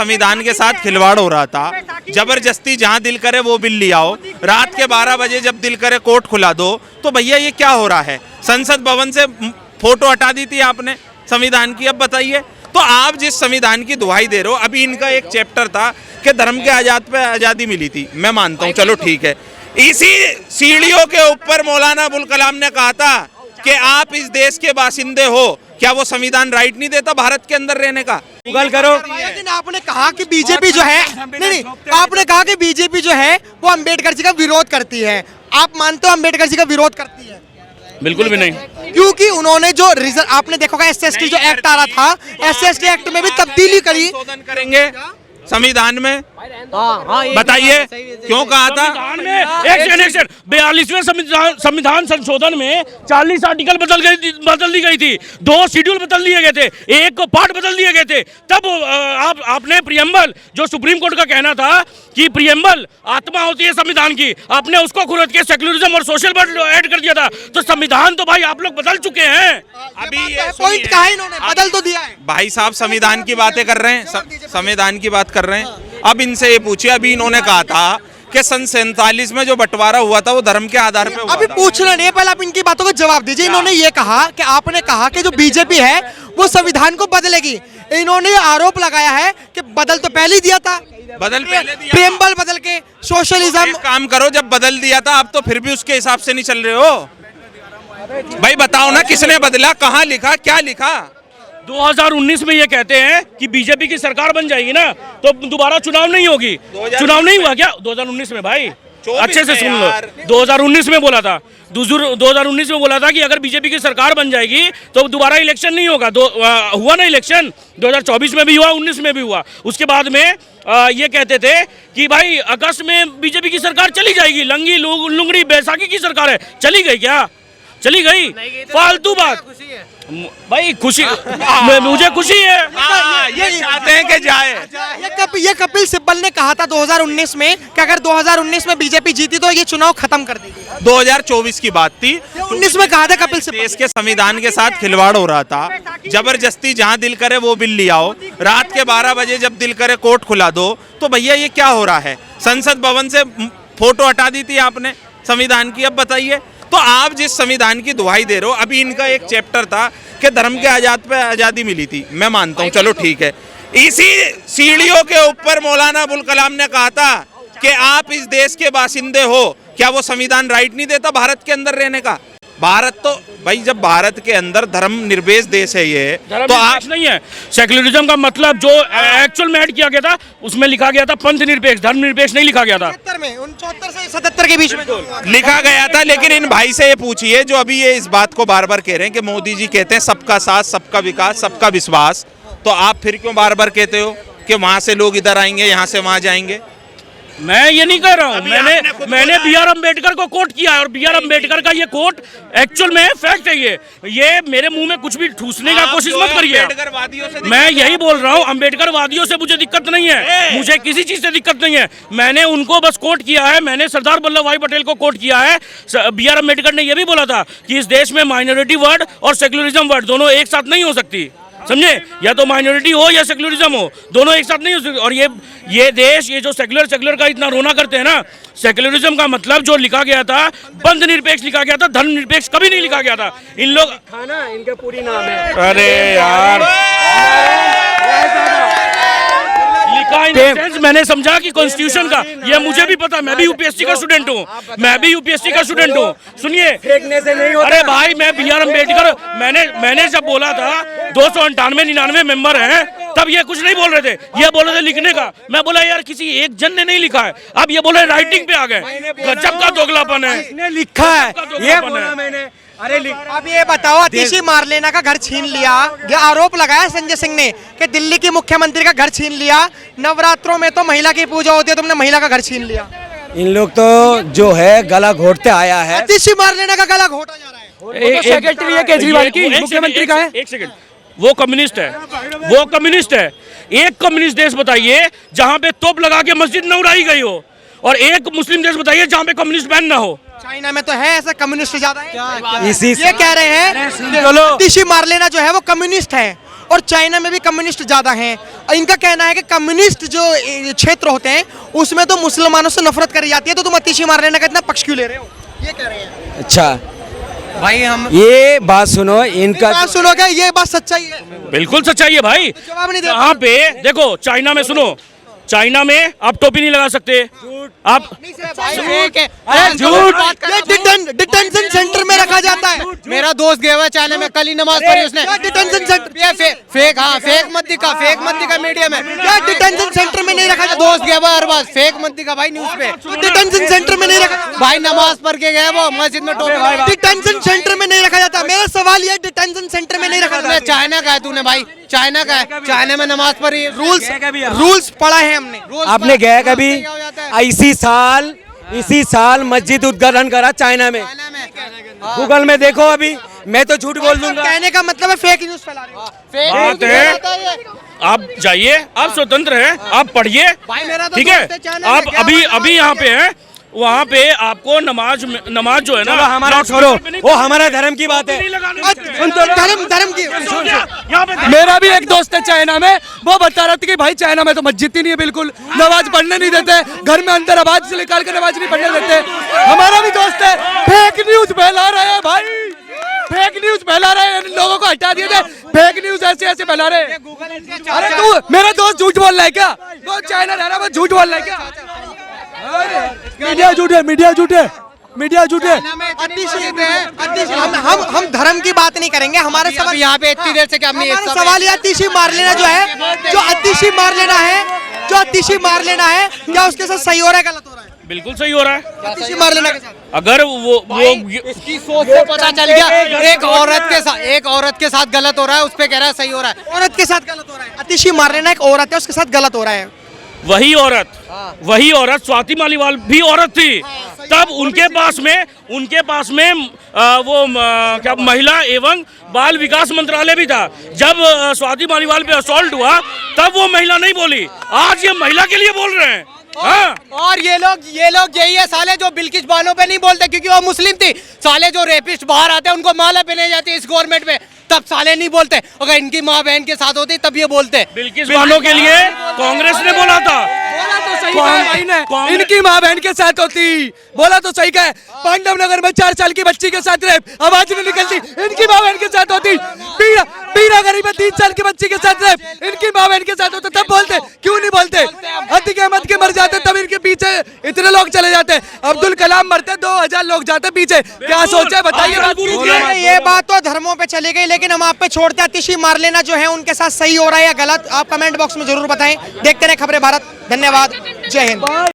संविधान के साथ खिलवाड़ हो रहा था। जबरदस्ती जहां दिल करे वो बिल ले आओ, रात के 12 बजे जब दिल करे कोर्ट खुला दो। तो भैया ये क्या हो रहा है? संसद भवन से फोटो हटा दी थी आपने संविधान की, अब बताइए। तो आप जिस संविधान की दुहाई दे रहे हो, अभी इनका एक चैप्टर था कि धर्म के आजाद पे आज़ादी मिली थी, मैं मानता हूँ, चलो ठीक है। इसी सीढ़ियों के ऊपर मौलाना अबुल कलाम ने कहा था कि आप इस देश के बासिंदे हो, क्या वो संविधान राइट नहीं देता भारत के अंदर रहने का? गूगल करो। लेकिन आपने कहा कि बीजेपी जो है, नहीं, आपने कहा कि बीजेपी जो है वो अंबेडकर जी का विरोध करती है। आप मानते हो अंबेडकर जी का विरोध करती है? बिल्कुल भी नहीं, क्योंकि उन्होंने जो रिजर्व, आपने देखा होगा एसएसटी जो एक्ट आ रहा था, एसएसटी एक्ट में भी तब्दीली करी। संशोधन करेंगे संविधान में, बताइए क्यों कहा था? 42वें संविधान संशोधन में 40 आर्टिकल बदल दी गई थी, 2 शेड्यूल बदल दिए गए थे, 1 पार्ट बदल दिए गए थे। तब आपने प्रियम्बल, जो सुप्रीम कोर्ट का कहना था कि प्रियम्बल आत्मा होती है संविधान की, आपने उसको खुरद के सेक्युलरिज्म और सोशल वर्ड ऐड कर दिया था। तो संविधान तो भाई आप लोग बदल चुके हैं। अभी ये पॉइंट कहा है इन्होंने, बदल तो दिया है। भाई साहब संविधान की बातें कर रहे हैं, संविधान की बात कर रहे हैं। अब इनसे ये पूछिए, अभी इन्होंने कहा था कि सन 47 में जो बंटवारा हुआ था वो धर्म के आधार पे हुआ। अभी पूछना नहीं है, पहले आप इनकी बातों का जवाब दीजिए। इन्होंने ये कहा कि आपने कहा कि जो बीजेपी है वो संविधान को बदलेगी। इन्होंने आरोप लगाया है कि बदल तो पहले ही दिया था, प्रेमबल बदल के सोशलिज्म। काम करो, जब बदल दिया था आप तो फिर भी उसके हिसाब से नहीं चल रहे हो। भाई बताओ ना, किसने बदला, कहाँ लिखा, क्या लिखा? 2019 में ये कहते हैं कि बीजेपी की सरकार बन जाएगी ना तो दोबारा चुनाव नहीं होगी। चुनाव नहीं हुआ क्या 2019 में? भाई अच्छे से सुन लो, 2019 में बोला था, 2019 में बोला था कि अगर बीजेपी की सरकार बन जाएगी तो दोबारा इलेक्शन नहीं होगा। हुआ ना इलेक्शन, 2024 में भी हुआ, 19 में भी हुआ। उसके बाद में ये कहते थे कि भाई अगस्त में बीजेपी की सरकार चली जाएगी, लंगी लुंगड़ी बैसाखी की सरकार है। चली गई क्या? चली गई? फालतू बात भाई, खुशी मुझे खुशी है। ये चाहते हैं कि जाए। ये कपिल सिब्बल ने कहा था 2019 में कि अगर 2019 में बीजेपी जीती तो ये चुनाव खत्म कर देगी। 2024 की बात थी, 19 में कहा था कपिल सिब्बल। देश के संविधान के साथ खिलवाड़ हो रहा था। जबरदस्ती जहां दिल करे वो बिल ले आओ, रात के 12 बजे जब दिल करे कोर्ट खुला दो। तो भैया ये क्या हो रहा है? संसद भवन से फोटो हटा दी थी आपने संविधान की, अब बताइए। तो आप जिस संविधान की दुहाई दे रहे हो, अभी इनका एक चैप्टर था कि धर्म के आजाद पे आज़ादी मिली थी, मैं मानता हूँ, चलो ठीक है। इसी सीढ़ियों के ऊपर मौलाना अबुल कलाम ने कहा था कि आप इस देश के बासिंदे हो, क्या वो संविधान राइट नहीं देता भारत के अंदर रहने का? भारत तो भाई, जब भारत के अंदर धर्म निरपेक्ष देश है ये, तो आप नहीं है। सेक्युलरिज्म का मतलब जो एक्चुअल में ऐड किया गया था उसमें लिखा गया था पंथ निरपेक्ष, धर्म निरपेक्ष नहीं लिखा गया था। 74 से 77 के बीच में लिखा गया था। लेकिन इन भाई से ये पूछिए जो अभी ये इस बात को बार बार कह रहे हैं कि मोदी जी कहते हैं सबका साथ, सबका विकास, सबका विश्वास, तो आप फिर क्यों बार बार कहते हो कि वहां से लोग इधर आएंगे, यहाँ से वहां जाएंगे? मैं ये नहीं कह रहा हूँ, मैंने बी.आर. अम्बेडकर को कोट किया है और बी.आर. अम्बेडकर का ये कोट एक्चुअल में फैक्ट है। ये मेरे मुंह में कुछ भी ठूसने का कोशिश मत करिए। मैं यही बोल रहा हूँ, अम्बेडकर वादियों से मुझे दिक्कत नहीं है, मुझे किसी चीज से दिक्कत नहीं है। मैंने उनको बस कोट किया है, मैंने सरदार वल्लभ भाई पटेल को कोट किया है। बी.आर. अम्बेडकर ने यह भी बोला था कि इस देश में माइनॉरिटी वर्ड और सेक्युलरिज्म वर्ड दोनों एक साथ नहीं हो सकती, समझे? या तो माइनॉरिटी हो या सेक्युलरिज्म हो, दोनों एक साथ नहीं हो सकते। और ये देश, ये जो सेक्युलर का इतना रोना करते हैं ना, सेक्युलरिज्म का मतलब जो लिखा गया था, पंथ निरपेक्ष लिखा गया था, धर्म निरपेक्ष कभी नहीं लिखा गया था। इन लोग ना, इनके पूरी नाम है। अरे यार, मैंने समझा कि कॉन्स्टिट्यूशन का, ये मुझे भी पता, मैं भी यूपीएससी का स्टूडेंट हूँ, सुनिए। अरे भाई, मैं बी.आर. अम्बेडकर, मैंने जब बोला था 298-99 मेंबर हैं, तब ये कुछ नहीं बोल रहे थे, ये बोल रहे थे लिखने का। मैं बोला यार किसी एक जन ने नहीं लिखा है, अब ये बोले राइटिंग पे आ गए। गजब का दोगलापन है। इसने लिखा है, ये बोला मैंने। अरे अब ये बताओ, आतिशी मारलेना का घर छीन लिया, ये आरोप लगाया संजय सिंह ने कि दिल्ली की मुख्यमंत्री का घर छीन लिया। नवरात्रों में तो महिला की पूजा होती है, तुमने महिला का घर छीन लिया। इन लोग तो जो है गला घोटते आया है। आतिशी मारलेना का गला घोटा जा रहा है। सेक्रेटरी है केजरीवाल की, मुख्यमंत्री का है। एक सेकंड, वो कम्युनिस्ट है, वो कम्युनिस्ट है। एक कम्युनिस्ट देश बताइए जहाँ पे तोप लगा के मस्जिद न उड़ाई गई हो, और एक मुस्लिम देश बताइए जहाँ पे कम्युनिस्ट बैन ना हो। चाइना में तो है ऐसा, कम्युनिस्ट ज्यादा है। इसी ये कह रहे हैं आतिशी मारलेना जो है वो कम्युनिस्ट है, और चाइना में भी कम्युनिस्ट ज़्यादा हैं। और इनका कहना है कि कम्युनिस्ट जो क्षेत्र होते हैं उसमें तो मुसलमानों से नफरत करी जाती है, तो तुम अतीशी मार लेने का इतना पक्ष क्यों ले रहे हो, ये कह रहे हैं। अच्छा भाई हम ये बात सुनो, इनका बात सुनोगे, ये बात सच्चाई है। बिल्कुल सच्चाई है भाई। जवाब नहीं दे यहाँ पे देखो, चाइना में सुनो, चाइना में आप टोपी नहीं लगा सकते, आप झूठ, डिटेंशन सेंटर में रखा जाता है। मेरा दोस्त गया हुआ है चाइना में, कल ही नमाज पढ़ी उसने। डिटेंशन सेंटर फेक, हाँ फेक मत दिखा मीडिया में। क्या डिटेंशन सेंटर में नहीं रखा जाता? दोस्त गया हुआ हर बात, फेक मत दिखा भाई न्यूज पे। डिटेंशन सेंटर में नहीं रखा भाई नमाज पढ़ के गया वो मस्जिद में टोपी। डिटेंशन सेंटर में नहीं रखा जाता। मेरा सवाल ये, डिटेंशन सेंटर में नहीं रखा जाता। चाइना का है तूने भाई, चाइना का है, चाइना में नमाज पढ़ी। रूल्स पढ़ा है हमने। आपने गया कभी? इसी साल मस्जिद उद्घाटन करा चाइना में, गूगल में देखो। अभी मैं तो झूठ बोल दूंगा। कहने का मतलब है फेक न्यूज फैला रहे हो। बात है, आप जाइए, आप स्वतंत्र हैं, आप पढ़िए, ठीक है। आप अभी यहाँ पे हैं, वहाँ पे आपको नमाज जो है ना, हमारा छोड़ो, वो हमारा धर्म की बात है। धर्म की मेरा भी एक दोस्त है चाइना में, वो बता रहा था कि भाई चाइना में तो मस्जिद ही नहीं है, बिल्कुल नमाज पढ़ने नहीं देते, घर में अंदर आवाज से निकाल के नमाज नहीं पढ़ने देते। हमारा भी दोस्त है, फेक न्यूज फैला रहे हैं भाई, फेक न्यूज फैला रहे हैं, इन लोगों को हटा दिए थे, फेक न्यूज ऐसे फैला रहे हैं। अरे तू, मेरा दोस्त झूठ बोल रहा है क्या? वो चाइना रह रहा है, वो झूठ बोल रहा है क्या? मीडिया झूठे, मीडिया झूठे, मीडिया झूठे। हम धर्म की बात नहीं करेंगे। हमारे सवाल यहाँ पे इतनी देर से क्या हमने सवाल ये, अतीशी मार लेना जो है, जो अतीशी मार लेना है, क्या उसके साथ सही हो रहा है, गलत हो रहा है? बिल्कुल सही हो रहा है। अतीशी मार लेना के साथ अगर वो इसकी सोच से पता चल गया, एक औरत के साथ गलत हो रहा है, उस पे कह रहा है सही हो रहा है। औरत के साथ गलत हो रहा है। अतीशी मार लेना एक औरत है, उसके साथ गलत हो रहा है। वही औरत स्वाति मालीवाल भी औरत थी, तब उनके पास में क्या महिला एवं बाल विकास मंत्रालय भी था। जब स्वाति मालीवाल पे असॉल्ट हुआ तब वो महिला नहीं बोली, आज ये महिला के लिए बोल रहे हैं। हाँ? और ये लोग यही है साले जो बिल्किस बानो पे नहीं बोलते क्योंकि वो मुस्लिम थी। साले जो रेपिस्ट बाहर आते हैं उनको माला पहनाई जाती है इस गवर्नमेंट में, तब साले नहीं बोलते। अगर इनकी माँ बहन के साथ होती तब ये बोलते। बिल्किस बानो के लिए कांग्रेस ने बोला था, तो सही कहा, इनकी माँ बहन के साथ होती, बोला तो सही कहा। पांडव नगर में 4 साल की बच्ची के साथ रेप, आवाज नहीं निकलती, इनकी माँ बहन के साथ होती। पीरागढ़ी में 3 साल की बच्ची के साथ रेप, इनकी माँ बहन के साथ होते, तब बोलते। क्यों नहीं बोलते? अतिक अहमद के मर जाते तब इनके पीछे इतने लोग चले जाते, अब्दुल कलाम मरते 2000 लोग जाते पीछे। क्या सोचा बताइए। ये बात तो धर्मों पे चली गई, लेकिन हम आप पे छोड़ते हैं। अतीशी मार लेना जो है उनके साथ सही हो रहा है या गलत, आप कमेंट बॉक्स में जरूर बताएं। देखते रहे खबरें भारत। धन्यवाद, जय हिंद।